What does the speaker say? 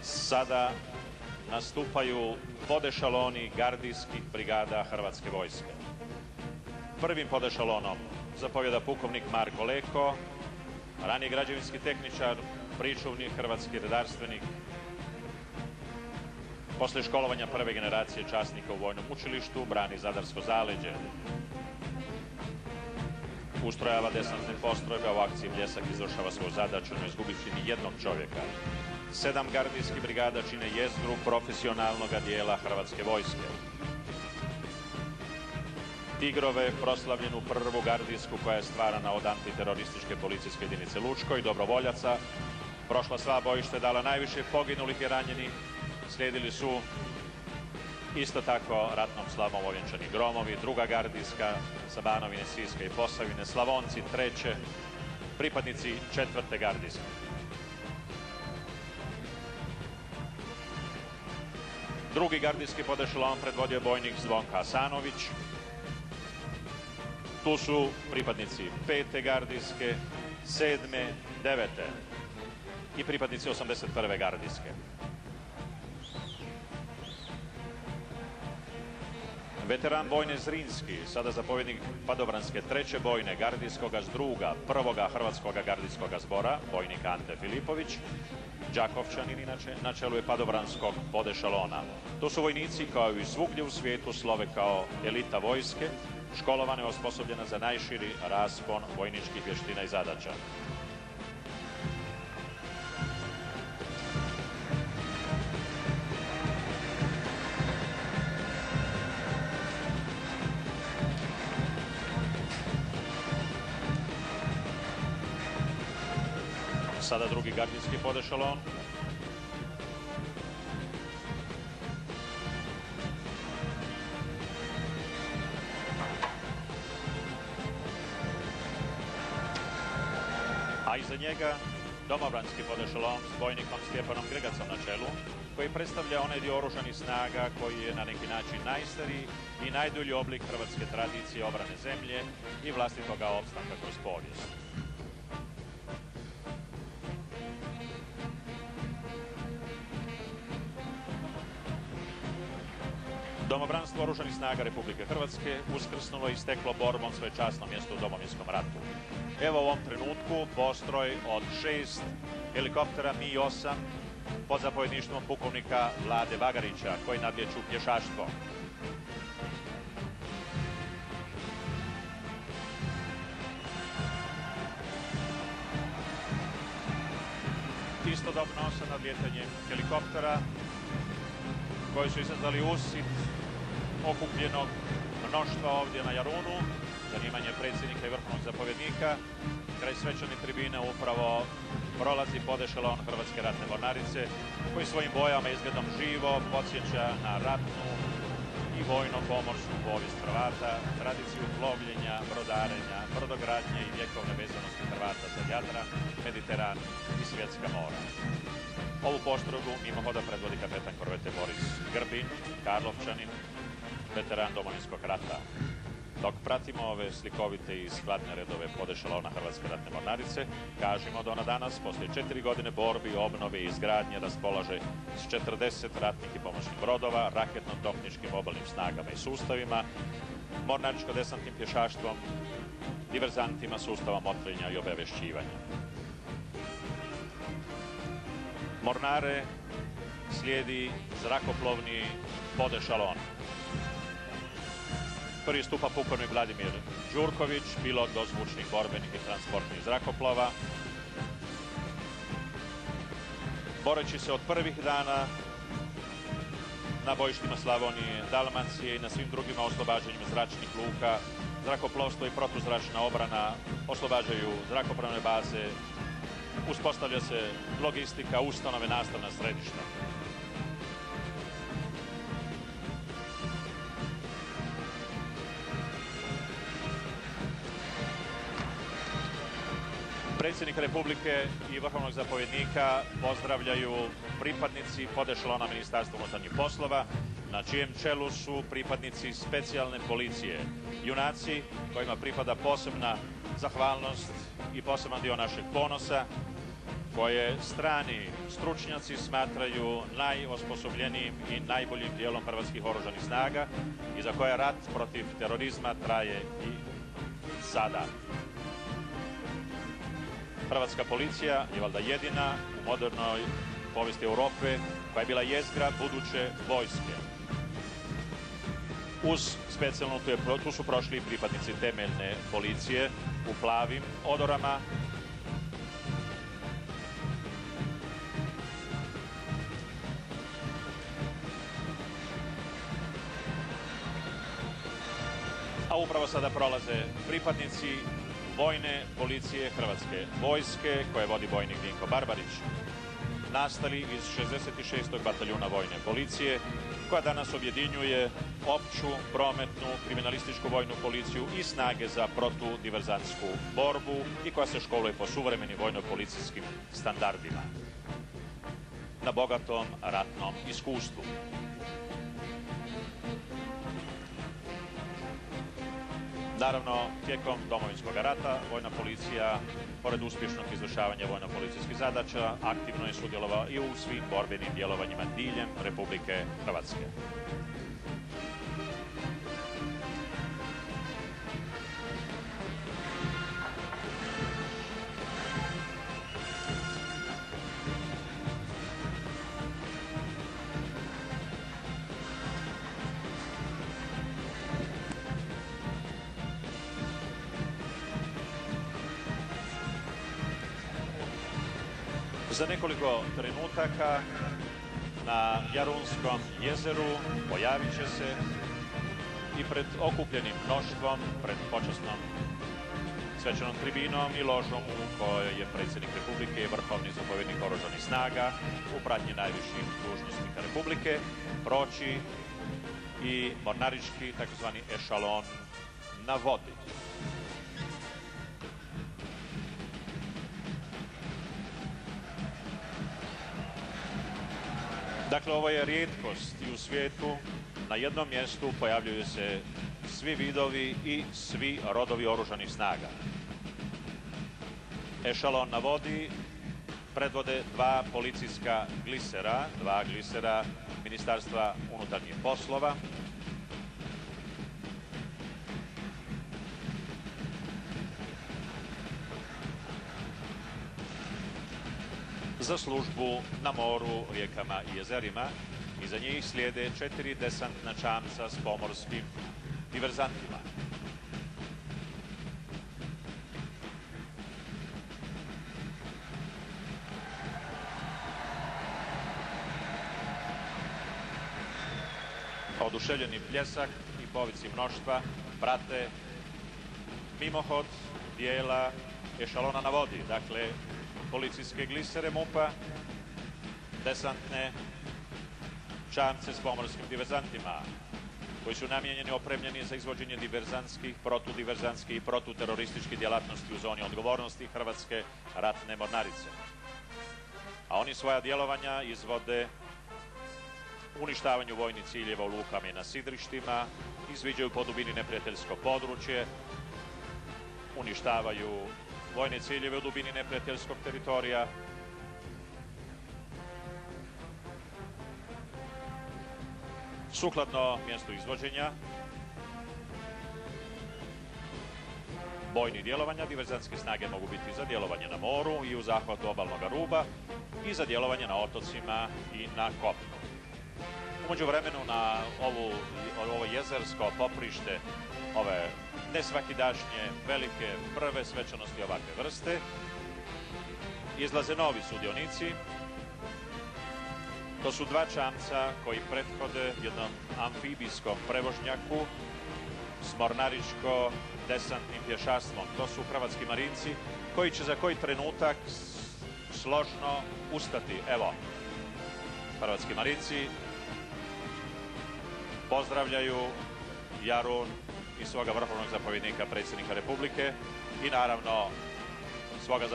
Sada nastupaju podešaloni gardijskih brigada Hrvatske vojske. Prvim podešalonom zapovjeda pukovnik Marko Leko, raniji građevinski tehničar, pričuvni hrvatski redarstvenik, poslije školovanja prve generacije časnika u vojnom učilištu, brani Zadarsko zaleđe. Ustrojava desantne postrojbe, u akciji Bljesak izvršava svoju zadaću, ne izgubivši ni jednog čovjeka. 7 gardijskih brigada čine jezgru profesionalnog dijela Hrvatske vojske. Tigrove, proslavljenu prvu gardijsku koja je stvarana od antiterorističke policijske jedinice Lučko i dobrovoljaca, prošla sva bojište, dala najviše poginulih i ranjenih, slijedili su isto tako ratnom slavom ovjenčani Gromovi, druga gardijska sa Banovine, Siska i Posavine, Slavonci treće, pripadnici četvrte gardijske. Drugi gardijski podešalon predvodio bojnik Zvonko Hasanović. Tu su pripadnici pete gardijske, 7., 9. i pripadnici 81. gardijske. Veteran bojne Zrinski, sada zapovjednik Padobranske treće bojne gardijskoga zdruga prvoga Hrvatskoga gardijskoga zbora, bojnik Ante Filipović, Đakovčanin inače, na čelu je Padobranskog podešalona. To su vojnici kao i svugdje u svijetu slove kao elita vojske, školovane i osposobljena za najširi raspon vojničkih vještina i zadaća. Sada drugi gardijski podešalon. A iza njega domobranski podešalon s bojnikom Stjepanom Grgacom na čelu, koji predstavlja onaj dio oružanih snaga koji je na neki način najstariji i najdulji oblik hrvatske tradicije obrane zemlje i vlastitoga opstanka kroz povijest. Domobranstvo oružanih snaga Republike Hrvatske uskrsnulo i steklo borbom svoje časno mjesto u Domovinskom ratu. Evo u ovom trenutku postroj od 6 helikoptera Mi-8 pod zapovjedništvom pukovnika Vlade Bagarića koji nadlijeću pješaštvo. Istodobno sa nadlijetanjem helikoptera koji su izazvali usit okupljenog mnoštva ovdje na Jarunu, zanimanje predsjednika i vrhovnog zapovjednika. Kraj svečane tribine upravo prolazi podešalon Hrvatske ratne mornarice koji svojim bojama izgledom živo podsjeća na ratnu i vojno-pomorsku povijest Hrvata, tradiciju plovljenja, brodarenja, brodogradnje i vjekovne vezanosti Hrvata za Jadran, Mediteran i svjetska mora. Ovu postrojbu mimohoda predvodi kapetan korvete Boris Grbin, Karlovčanin, veteran Domovinskog rata. Dok pratimo ove slikovite i skladne redove podešalona Hrvatske ratne mornarice, kažemo da ona danas, poslije 4 godine borbi, obnove i izgradnje, raspolaže s 40 ratnih i pomoćnih brodova, raketno-topničkim obalnim snagama i sustavima, mornaričko-desantnim pješaštvom, diverzantima, sustavom otklanjanja i obavješćivanja. Mornare slijedi zrakoplovni podešalon. Prvi stupa pukovnik Vladimir Đurković, pilot dozvučnih borbenih i transportnih zrakoplova. Boreći se od prvih dana na bojištima Slavonije, Dalmacije i na svim drugima oslobađanjima zračnih luka, zrakoplovstvo i protuzračna obrana oslobađaju zrakoplovne baze, uspostavlja se logistika, ustanove, nastavna središta. Predsjednik Republike i vrhovnog zapovjednika pozdravljaju pripadnici podešalona Ministarstva unutarnjih poslova, na čijem čelu su pripadnici specijalne policije, junaci kojima pripada posebna zahvalnost i poseban dio našeg ponosa. koje strani stručnjaci smatraju najosposobljenijim i najboljim dijelom hrvatskih oružanih snaga i za koje rat protiv terorizma traje i sada. Hrvatska policija je valjda jedina u modernoj povijesti Europe koja je bila jezgra buduće vojske. Uz specijalnu tu su prošli pripadnici temeljne policije u plavim odorama. A upravo sada prolaze pripadnici vojne policije Hrvatske vojske koje vodi bojnik Dinko Barbarić, nastali iz 66. bataljuna vojne policije, koja danas objedinjuje opću, prometnu, kriminalističku vojnu policiju i snage za protudiverzantsku borbu i koja se školuje po suvremenim vojno-policijskim standardima na bogatom ratnom iskustvu. Naravno, tijekom Domovinskog rata vojna policija, pored uspješnog izvršavanja vojno-policijskih zadaća, aktivno je sudjelovala i u svim borbenim djelovanjima diljem Republike Hrvatske. Za nekoliko trenutaka na Jarunskom jezeru pojavit će se i pred okupljenim mnoštvom, pred počasnom svečanom tribinom i ložom u kojoj je predsjednik Republike i vrhovni zapovjednik oružanih snaga u pratnji najviših dužnosnika Republike proći i mornarički takozvani ešalon na vodi. Dakle, ovo je rijetkost i u svijetu. Na jednom mjestu pojavljuju se svi vidovi i svi rodovi oružanih snaga. Ešalon na vodi predvode dva policijska glisera, Ministarstva unutarnjih poslova. Za službu na moru, rijekama i jezerima. Iza njih slijede 4 desantna čamca s pomorskim diverzantima. Oduševljeni pljesak i povici mnoštva prate mimohod dijela ešalona na vodi, dakle policijske glisere MUP-a, desantne čamce s pomorskim diverzantima, koji su namijenjeni, opremljeni za izvođenje diverzantskih, protudiverzantskih i protuterorističkih djelatnosti u zoni odgovornosti Hrvatske ratne mornarice. A oni svoja djelovanja izvode uništavanju vojnih ciljeva u lukama i na sidrištima, izviđaju po dubini neprijateljsko područje, uništavaju vojne ciljeve u dubini neprijateljskog teritorija. Sukladno mjestu izvođenja bojnih djelovanja, diverzantske snage mogu biti za djelovanje na moru i u zahvatu obalnog ruba i za djelovanje na otocima i na kopnu. U međuvremenu na ovo jezersko poprište, ove nesvakidašnje velike prve svečanosti ovakve vrste, izlaze novi sudionici. To su dva čamca koji prethode jednom amfibijskom prevožnjaku s mornaričko-desantnim pješaštvom. To su hrvatski marinci koji će za koji trenutak složno ustati. Evo, hrvatski marinci pozdravljaju Jarun i svoga vrhovnog zapovjednika predsjednika Republike i naravno svoga